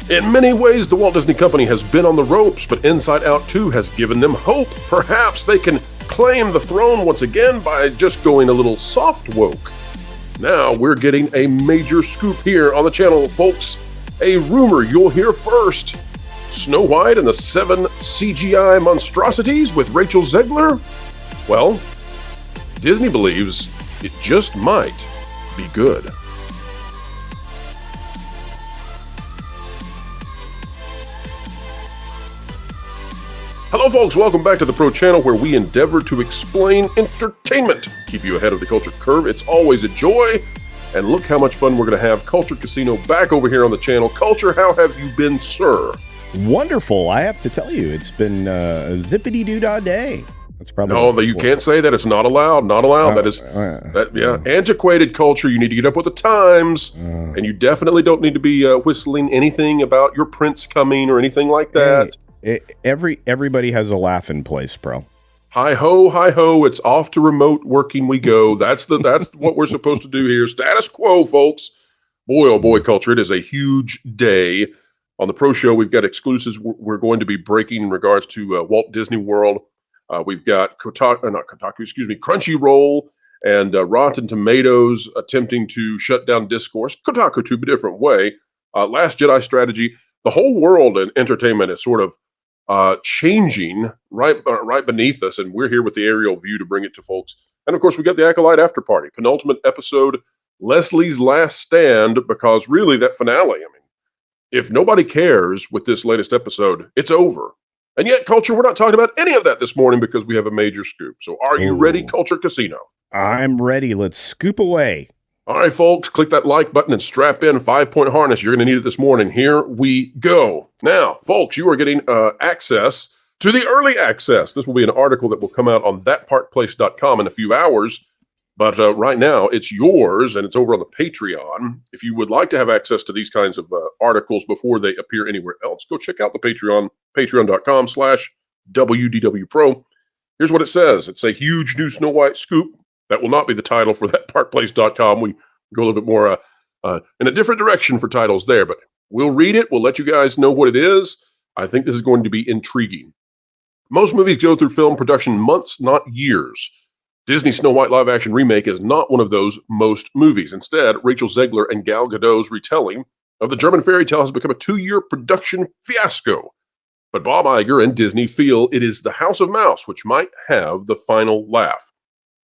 In many ways, the Walt Disney Company has been on the ropes, but Inside Out 2 has given them hope. Perhaps they can claim the throne once again by just going a little soft woke. Now we're getting a major scoop here on the channel, folks. A rumor you'll hear first. Snow White and the 7 CGI monstrosities with Rachel Zegler? Well, Disney believes it just might be good. Hello folks, welcome back to the Pro Channel, where we endeavor to explain entertainment, keep you ahead of the culture curve. It's always a joy, and look how much fun we're going to have. Culture Casino back over here on the channel. Culture, how have you been, sir? Wonderful, I have to tell you. It's been a zippity-doo-dah day. That's probably no, you can't say that. It's not allowed. Not allowed. That is, antiquated culture. You need to get up with the times, and you definitely don't need to be whistling anything about your prince coming or anything like that. Everybody has a laugh in place, bro. Hi ho, it's off to remote working we go. That's what we're supposed to do here. Status quo, folks. Boy, oh boy, culture. It is a huge day. On the Pro Show, we've got exclusives we're going to be breaking in regards to Walt Disney World. We've got Crunchyroll and Rotten Tomatoes attempting to shut down discourse. Kotaku to a different way. Last Jedi strategy. The whole world in entertainment is sort of changing right beneath us, and we're here with the aerial view to bring it to folks. And of course, we got the Acolyte After Party, penultimate episode, Leslie's Last Stand, because really that finale, I mean, if nobody cares with this latest episode, it's over. And yet, Culture, we're not talking about any of that this morning because we have a major scoop. So are you ready, Culture Casino? I'm ready. Let's scoop away. All right, folks, click that like button and strap in. 5-point harness. You're going to need it this morning. Here we go. Now, folks, you are getting access to the early access. This will be an article that will come out on thatparkplace.com in a few hours. But right now, it's yours, and it's over on the Patreon. If you would like to have access to these kinds of articles before they appear anywhere else, go check out the Patreon, patreon.com/WDW Pro. Here's what it says. It's a huge new Snow White scoop. That will not be the title for thatparkplace.com. We go a little bit more in a different direction for titles there, but we'll read it. We'll let you guys know what it is. I think this is going to be intriguing. Most movies go through film production months, not years. Disney's Snow White live-action remake is not one of those most movies. Instead, Rachel Zegler and Gal Gadot's retelling of the German fairy tale has become a 2-year production fiasco. But Bob Iger and Disney feel it is the House of Mouse which might have the final laugh.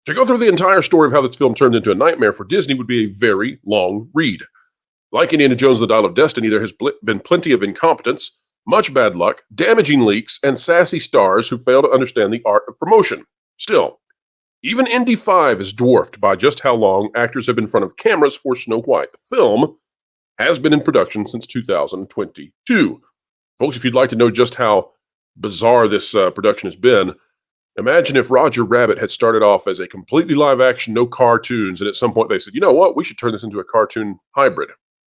To go through the entire story of how this film turned into a nightmare for Disney would be a very long read. Like Indiana Jones and the Dial of Destiny, there has been plenty of incompetence, much bad luck, damaging leaks, and sassy stars who fail to understand the art of promotion. Still, even Indy 5 is dwarfed by just how long actors have been in front of cameras for Snow White. The film has been in production since 2022. Folks, if you'd like to know just how bizarre this production has been, imagine if Roger Rabbit had started off as a completely live action, no cartoons, and at some point they said, you know what, we should turn this into a cartoon hybrid.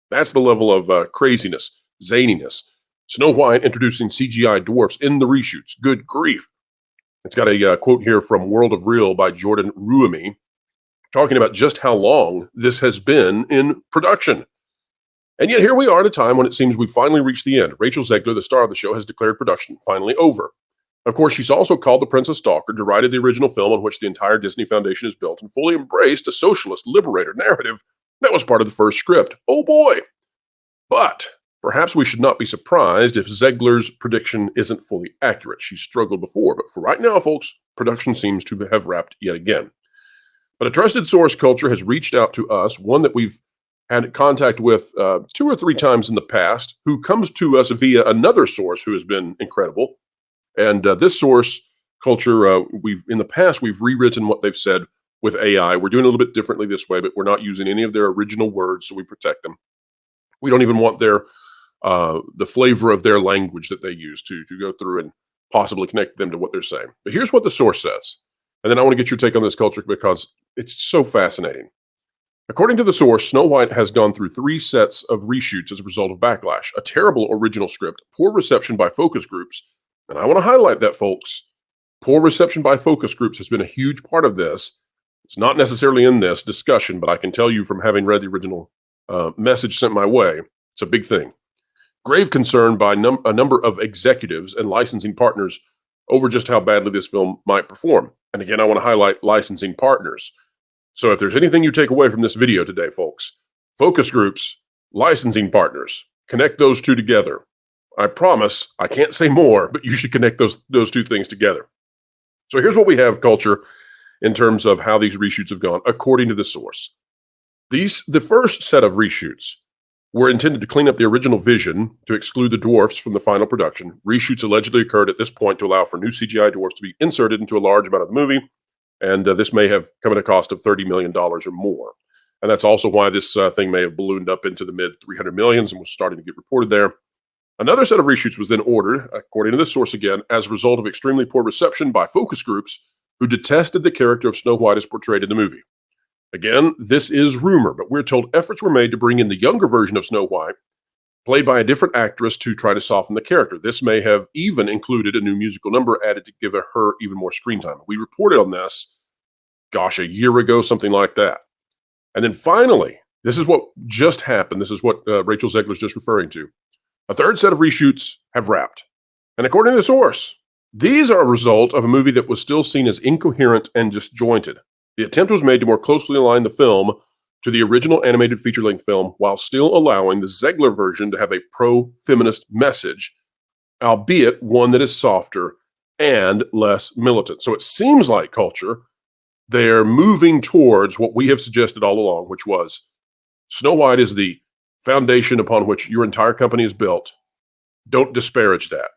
That's the level of craziness, zaniness. Snow White introducing CGI dwarfs in the reshoots. Good grief. It's got a quote here from World of Real by Jordan Ruemi, talking about just how long this has been in production. And yet here we are at a time when it seems we've finally reached the end. Rachel Zegler, the star of the show, has declared production finally over. Of course, she's also called the Princess Stalker, derided the original film on which the entire Disney Foundation is built, and fully embraced a socialist liberator narrative that was part of the first script. Oh boy! But perhaps we should not be surprised if Zegler's prediction isn't fully accurate. She's struggled before, but for right now, folks, production seems to have wrapped yet again. But a trusted source, Culture, has reached out to us, one that we've had contact with 2 or 3 times in the past, who comes to us via another source who has been incredible. And this source, Culture, in the past, we've rewritten what they've said with AI. We're doing it a little bit differently this way, but we're not using any of their original words, so we protect them. We don't even want their the flavor of their language that they use to go through and possibly connect them to what they're saying. But here's what the source says. And then I want to get your take on this, Culture, because it's so fascinating. According to the source, Snow White has gone through 3 sets of reshoots as a result of backlash, a terrible original script, poor reception by focus groups. And I want to highlight that, folks. Poor reception by focus groups has been a huge part of this. It's not necessarily in this discussion, but I can tell you from having read the original message sent my way, it's a big thing. grave concern by a number of executives and licensing partners over just how badly this film might perform. And again, I want to highlight licensing partners. So if there's anything you take away from this video today, folks, focus groups, licensing partners, connect those two together. I promise I can't say more, but you should connect those two things together. So here's what we have, Culture, in terms of how these reshoots have gone, according to the source. The first set of reshoots were intended to clean up the original vision to exclude the dwarfs from the final production. Reshoots allegedly occurred at this point to allow for new CGI dwarfs to be inserted into a large amount of the movie, and this may have come at a cost of $30 million or more. And that's also why this thing may have ballooned up into the mid 300 millions and was starting to get reported there. Another set of reshoots was then ordered, according to this source again, as a result of extremely poor reception by focus groups who detested the character of Snow White as portrayed in the movie. Again, this is rumor, but we're told efforts were made to bring in the younger version of Snow White, played by a different actress, to try to soften the character. This may have even included a new musical number added to give her even more screen time. We reported on this, gosh, a year ago, something like that. And then finally, this is what just happened. This is what Rachel Zegler is just referring to. A third set of reshoots have wrapped. And according to the source, these are a result of a movie that was still seen as incoherent and disjointed. The attempt was made to more closely align the film to the original animated feature-length film while still allowing the Zegler version to have a pro-feminist message, albeit one that is softer and less militant. So it seems like, Culture, they're moving towards what we have suggested all along, which was Snow White is the foundation upon which your entire company is built. Don't disparage that.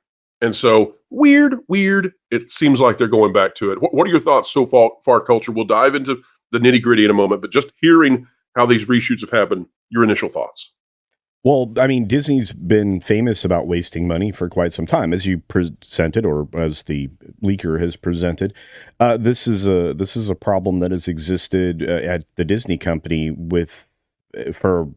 And so, weird. It seems like they're going back to it. What are your thoughts so far, Culture? We'll dive into the nitty-gritty in a moment, but just hearing how these reshoots have happened, your initial thoughts. Well, I mean, Disney's been famous about wasting money for quite some time, as you presented, or as the leaker has presented. This is a problem that has existed at the Disney company for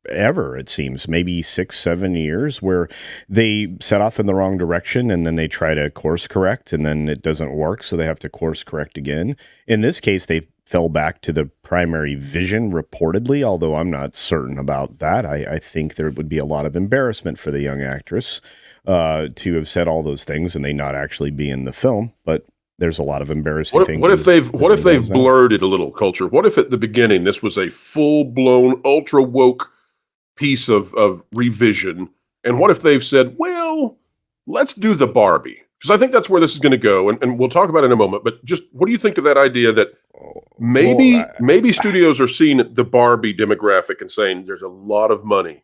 ever, it seems, maybe 6-7 years, where they set off in the wrong direction and then they try to course correct and then it doesn't work, so they have to course correct again. In this case, they fell back to the primary vision, reportedly, although I'm not certain about that. I think there would be a lot of embarrassment for the young actress to have said all those things and they not actually be in the film, but there's a lot of embarrassing things. What if they've blurred it a little, Culture? What if at the beginning this was a full-blown, ultra-woke piece of revision, and what if they've said, well, let's do the Barbie? Because I think that's where this is going to go, and we'll talk about it in a moment, but just what do you think of that idea that maybe studios are seeing the Barbie demographic and saying there's a lot of money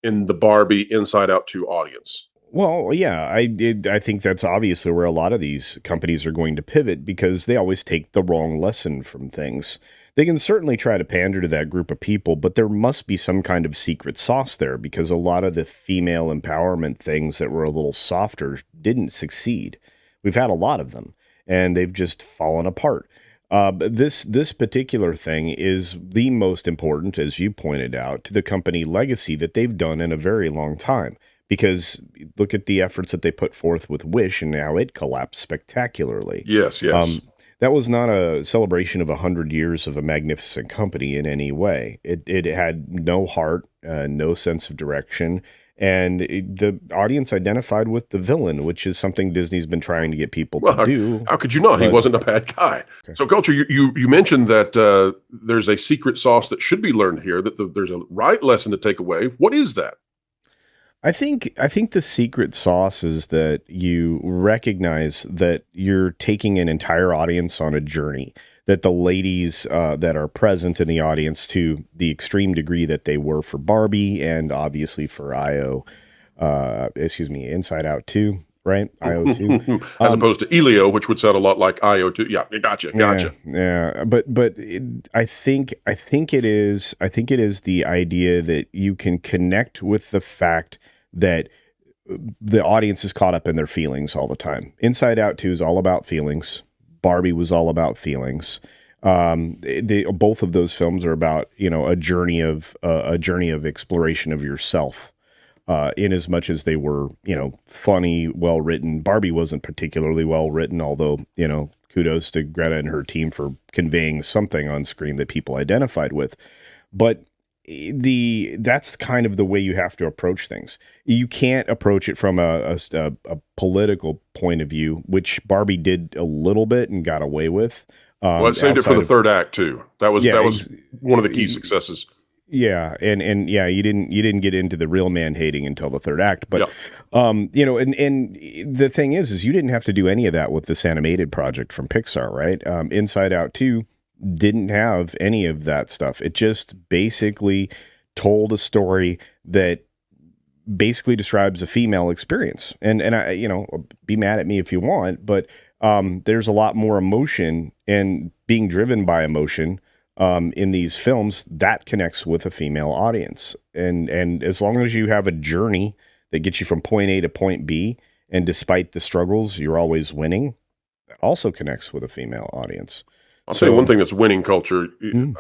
in the Barbie Inside Out 2 audience? Well, yeah, I think that's obviously where a lot of these companies are going to pivot, because they always take the wrong lesson from things. They can certainly try to pander to that group of people, but there must be some kind of secret sauce there, because a lot of the female empowerment things that were a little softer didn't succeed. We've had a lot of them, and they've just fallen apart. This particular thing is the most important, as you pointed out, to the company legacy that they've done in a very long time. Because look at the efforts that they put forth with Wish and how it collapsed spectacularly. Yes. That was not a celebration of 100 years of a magnificent company in any way. It had no heart, no sense of direction, and the audience identified with the villain, which is something Disney's been trying to get people to do. How could you not? He wasn't a bad guy. Okay. So, Culture, you mentioned that there's a secret sauce that should be learned here, that there's a right lesson to take away. What is that? I think the secret sauce is that you recognize that you're taking an entire audience on a journey, that the ladies that are present in the audience, to the extreme degree that they were for Barbie and obviously for Inside Out 2, right? IO 2. As opposed to Elio, which would sound a lot like IO 2. Yeah, gotcha. Yeah. But I think it is the idea that you can connect with the fact that the audience is caught up in their feelings all the time. Inside Out 2 is all about feelings. Barbie was all about feelings. Both of those films are about, a journey of exploration of yourself. In as much as they were, funny, well written. Barbie wasn't particularly well written, although, kudos to Greta and her team for conveying something on screen that people identified with. But that's kind of the way you have to approach things. You can't approach it from a political point of view, which Barbie did a little bit and got away with. Well, I saved it for the third act too. That was Yeah, one of the key successes. yeah, and yeah, you didn't get into the real man hating until the third act, but Yeah. you know, and the thing is you didn't have to do any of that with this animated project from Pixar, right? Inside Out 2 didn't have any of that stuff. It just basically told a story that basically describes a female experience. And I, you know, be mad at me if you want, but there's a lot more emotion and being driven by emotion in these films that connects with a female audience. And as long as you have a journey that gets you from point A to point B, and despite the struggles, you're always winning, that also connects with a female audience. I'll tell you one thing that's winning culture.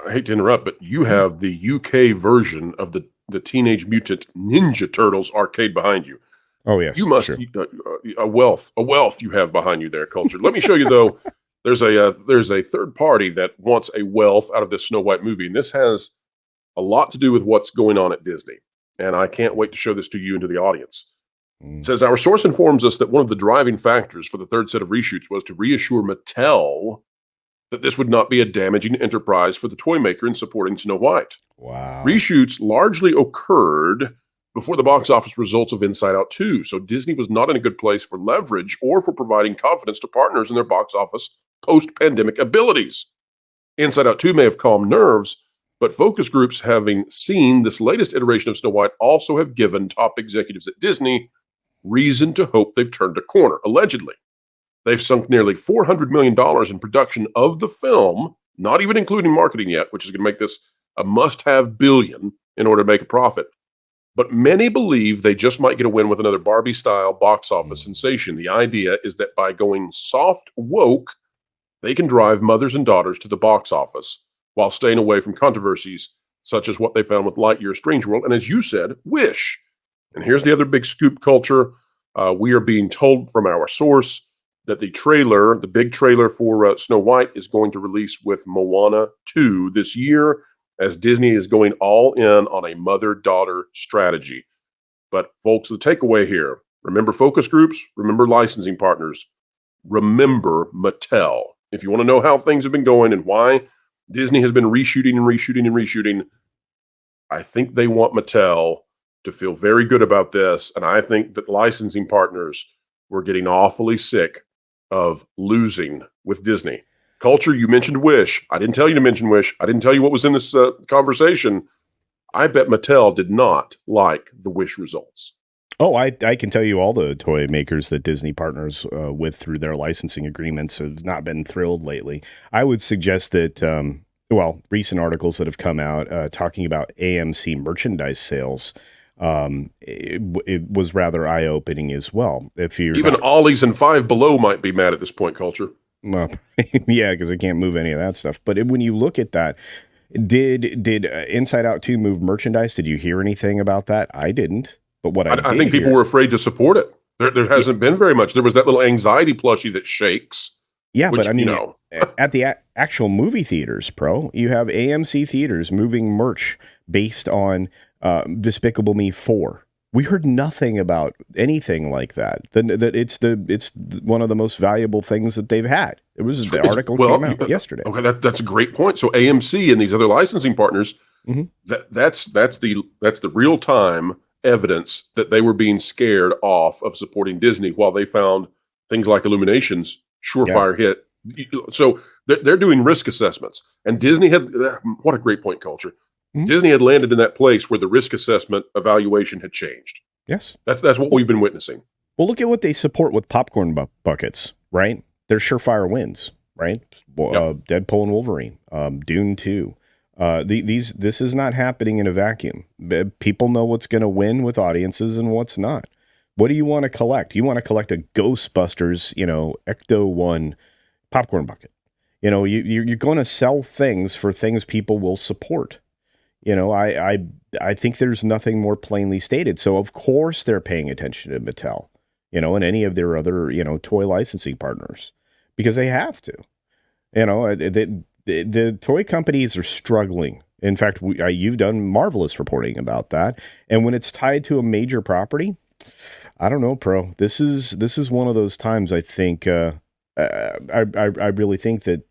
I hate to interrupt, but you have the UK version of the Teenage Mutant Ninja Turtles arcade behind you. Oh yes, You must sure. a wealth you have behind you there, culture. Let me show you though. There's a third party that wants a wealth out of this Snow White movie, and this has a lot to do with what's going on at Disney. And I can't wait to show this to you and to the audience. It says our source informs us that one of the driving factors for the third set of reshoots was to reassure Mattel that this would not be a damaging enterprise for the toy maker in supporting Snow White. Wow. Reshoots largely occurred before the box office results of Inside Out 2, so Disney was not in a good place for leverage or for providing confidence to partners in their box office post-pandemic abilities. Inside Out 2 may have calmed nerves, but focus groups having seen this latest iteration of Snow White also have given top executives at Disney reason to hope they've turned a corner, allegedly. They've sunk nearly $400 million in production of the film, not even including marketing yet, which is going to make this a must-have billion in order to make a profit. But many believe they just might get a win with another Barbie-style box office sensation. The idea is that by going soft woke, they can drive mothers and daughters to the box office while staying away from controversies such as what they found with Lightyear Strange World, and as you said, Wish. And here's the other big scoop, culture. We are being told from our source that the big trailer for Snow White is going to release with Moana 2 this year, as Disney is going all in on a mother-daughter strategy. But folks, the takeaway here, remember focus groups, remember licensing partners, remember Mattel. If you want to know how things have been going and why Disney has been reshooting, I think they want Mattel to feel very good about this, and I think that licensing partners were getting awfully sick of losing with Disney. Culture, you mentioned Wish. I didn't tell you to mention Wish. I didn't tell you what was in this conversation. I bet Mattel did not like the Wish results. Oh, I can tell you all the toy makers that Disney partners with through their licensing agreements have not been thrilled lately. I would suggest that, recent articles that have come out talking about AMC merchandise sales, it was rather eye-opening as well. If you even Ollie's and Five Below might be mad at this point, culture. Well, yeah, because I can't move any of that stuff. But when you look at that, did Inside Out 2 move merchandise? Did you hear anything about that? I didn't. But what I think people were afraid to support it. There hasn't been very much. There was that little anxiety plushie that shakes. Yeah, which, but I mean, at the actual movie theaters, you have AMC theaters moving merch based on Despicable Me 4. We heard nothing about anything like that. That it's one of the most valuable things that they've had. It was the article came out yesterday. Okay, that's a great point. So AMC and these other licensing partners, that's the real time evidence that they were being scared off of supporting Disney while they found things like Illumination's surefire hit. So they're doing risk assessments, and Disney had what a great point, culture. Disney had landed in that place where the risk assessment evaluation had changed. Yes. That's what we've been witnessing. Well, look at what they support with popcorn buckets, right? They're surefire wins, right? Deadpool and Wolverine, Dune 2. This is not happening in a vacuum. People know what's going to win with audiences and what's not. What do you want to collect? You want to collect a Ghostbusters, Ecto 1 popcorn bucket. You're going to sell things for things people will support. I think there's nothing more plainly stated. So of course they're paying attention to Mattel, and any of their other, toy licensing partners, because they have to. The toy companies are struggling In fact, you've done marvelous reporting about that. And when it's tied to a major property, I don't know, Pro. This is one of those times I think I really think that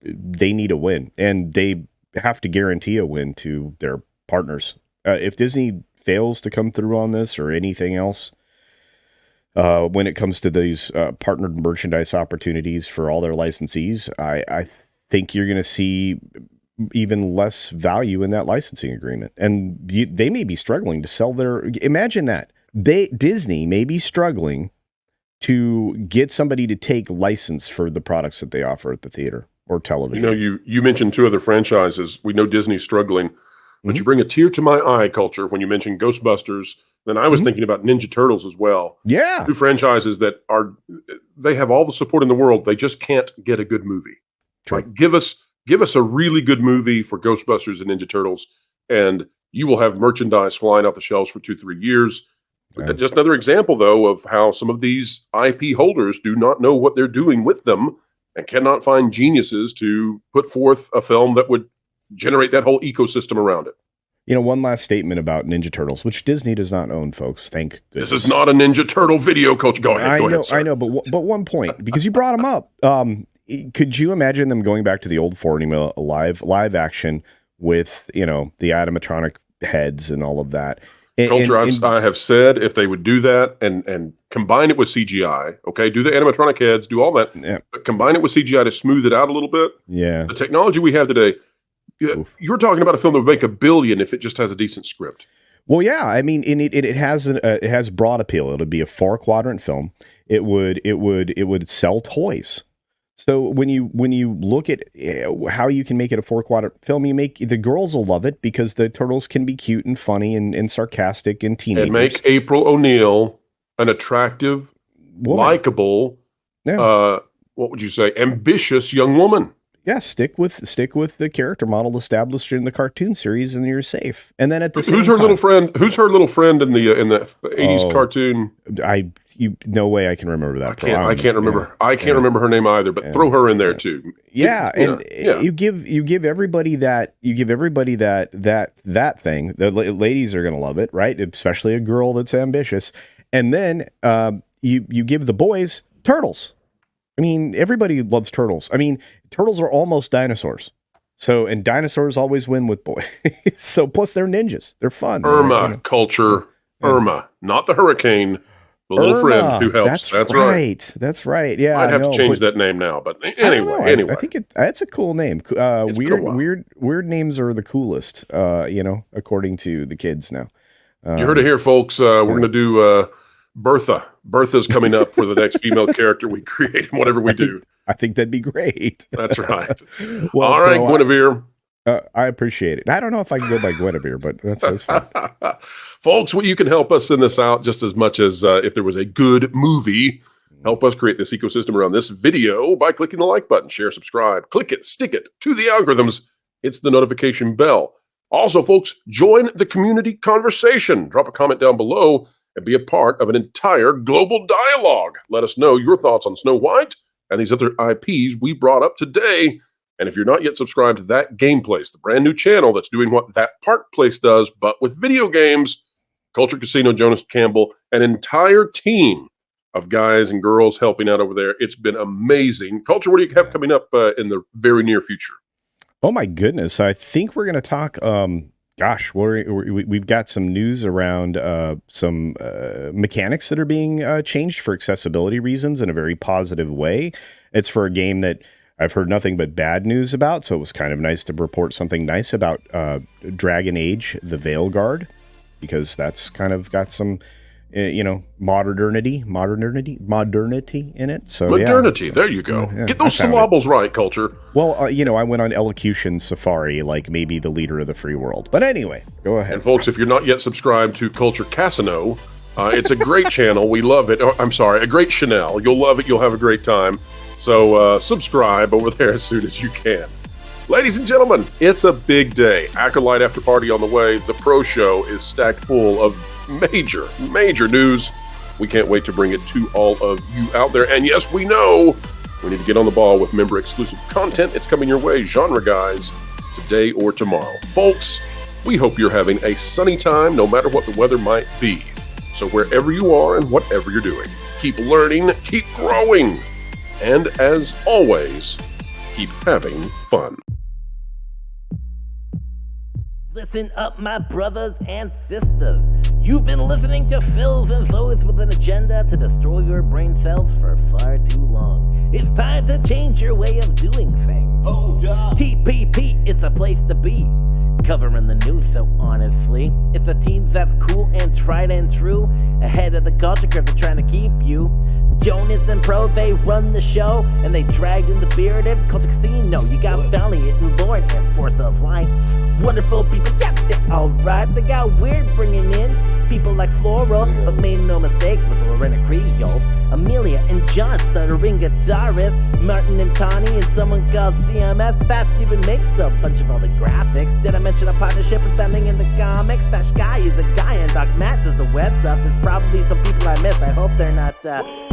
they need a win, and they have to guarantee a win to their partners. If Disney fails to come through on this or anything else, when it comes to these partnered merchandise opportunities for all their licensees, I think you're going to see even less value in that licensing agreement. And they may be struggling to sell their... Imagine that. Disney may be struggling to get somebody to take license for the products that they offer at the theater or television. You mentioned two other franchises. We know Disney's struggling, but you bring a tear to my eye, Culture, when you mentioned Ghostbusters. Then I was thinking about Ninja Turtles as well. Yeah. Two franchises that they have all the support in the world. They just can't get a good movie. True. Like, give us a really good movie for Ghostbusters and Ninja Turtles, and you will have merchandise flying off the shelves for 2-3 years. Yeah. Just another example, though, of how some of these IP holders do not know what they're doing with them and cannot find geniuses to put forth a film that would generate that whole ecosystem around it. One last statement about Ninja Turtles, which Disney does not own, folks. Thank goodness. This is not a Ninja Turtle video, Coach. Go ahead. I know, but one point, because you brought them up. Could you imagine them going back to the old formula, live action with, the animatronic heads and all of that? Culture, I have said if they would do that and combine it with CGI, okay, do the animatronic heads, do all that, but combine it with CGI to smooth it out a little bit. Yeah. The technology we have today, you're talking about a film that would make $1 billion if it just has a decent script. Well, yeah, I mean, it has broad appeal. It'll be a 4-quadrant film. It would sell toys. So when you look at how you can make it a 4-quadrant film, the girls will love it because the turtles can be cute and funny and sarcastic and teenagers. And make April O'Neil an attractive, likable, what would you say, ambitious young woman. Yeah, stick with the character model established in the cartoon series, and you're safe. And then at the same time, Who's her little friend in the 80s cartoon? No way I can remember that. I can't remember. I can't remember her name either. But throw her in there too. Yeah, you give everybody that thing. The ladies are gonna love it, right? Especially a girl that's ambitious. And then you give the boys turtles. I mean, everybody loves turtles. I mean, turtles are almost dinosaurs. So, and dinosaurs always win with boys. So, plus they're ninjas. They're fun. Irma, Culture. Yeah. Irma, not the hurricane. The little friend who helps. That's right. That's right. Yeah, I'd have to change that name now. But anyway. I think that's a cool name. Weird names are the coolest, according to the kids now. You heard it here, folks. We're going to do... Bertha. Bertha's coming up for the next female character we create, whatever we do. I think that'd be great. That's right. Well, all right, Guinevere. I appreciate it. I don't know if I can go by Guinevere, but that's fine. Folks, you can help us send this out just as much as if there was a good movie. Help us create this ecosystem around this video by clicking the like button, share, subscribe, click it, stick it to the algorithms. It's the notification bell. Also, folks, join the community conversation. Drop a comment down below and be a part of an entire global dialogue. Let us know your thoughts on Snow White and these other IPs we brought up today. And if you're not yet subscribed to That Game Place, the brand new channel that's doing what That Park Place does, but with video games, Culture Casino, Jonas Campbell, an entire team of guys and girls helping out over there. It's been amazing. Culture, what do you have coming up in the very near future? Oh, my goodness. I think we're going to talk... we've got some news around some mechanics that are being changed for accessibility reasons in a very positive way. It's for a game that I've heard nothing but bad news about, so it was kind of nice to report something nice about Dragon Age, the Veil Guard, because that's kind of got some, modernity in it. So modernity, there you go. Yeah, get those syllables right, Culture. Well, I went on elocution safari like maybe the leader of the free world. But anyway, go ahead. And folks, if you're not yet subscribed to Culture Casino, it's a great channel. We love it. A great Chanel. You'll love it. You'll have a great time. So subscribe over there as soon as you can. Ladies and gentlemen, it's a big day. Acolyte After Party on the way. The Pro Show is stacked full of major news. We can't wait to bring it to all of you out there. And yes, we know we need to get on the ball with member-exclusive content. It's coming your way, Genre Guys. today or tomorrow. Folks, we hope you're having a sunny time no matter what the weather might be. So wherever you are and whatever you're doing, keep learning, keep growing, and as always, keep having fun. Listen up, my brothers and sisters. You've been listening to Phils and Zoes with an agenda to destroy your brain cells for far too long. It's time to change your way of doing things. Hold up. TPP is the place to be. Covering the news so honestly. It's a team that's cool and tried and true. Ahead of the culture curve, they're trying to keep you. Jonas and Pro, they run the show, and they dragged in the bearded culture casino. You got Valiant and Lord and Fourth of Line. Wonderful people, yeah, they're alright. They got weird bringing in people like Floral, but made no mistake with Lorena Creole. Amelia and John, stuttering guitarist. Martin and Tawny and someone called CMS. Fats even makes a bunch of other graphics. Did I mention a partnership with Bending in the comics? Fat Guy is a guy and Doc Matt does the web stuff. There's probably some people I missed. I hope they're not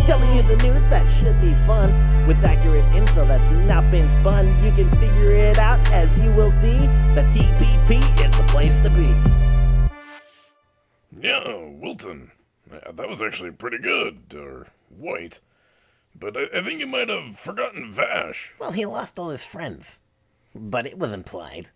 telling you the news that should be fun. With accurate info that's not been spun. You can figure it out as you will see. The TPP is the place to be. Yeah, Wilton. That was actually pretty good, or white. But I think you might have forgotten Vash. Well, he lost all his friends. But it was implied.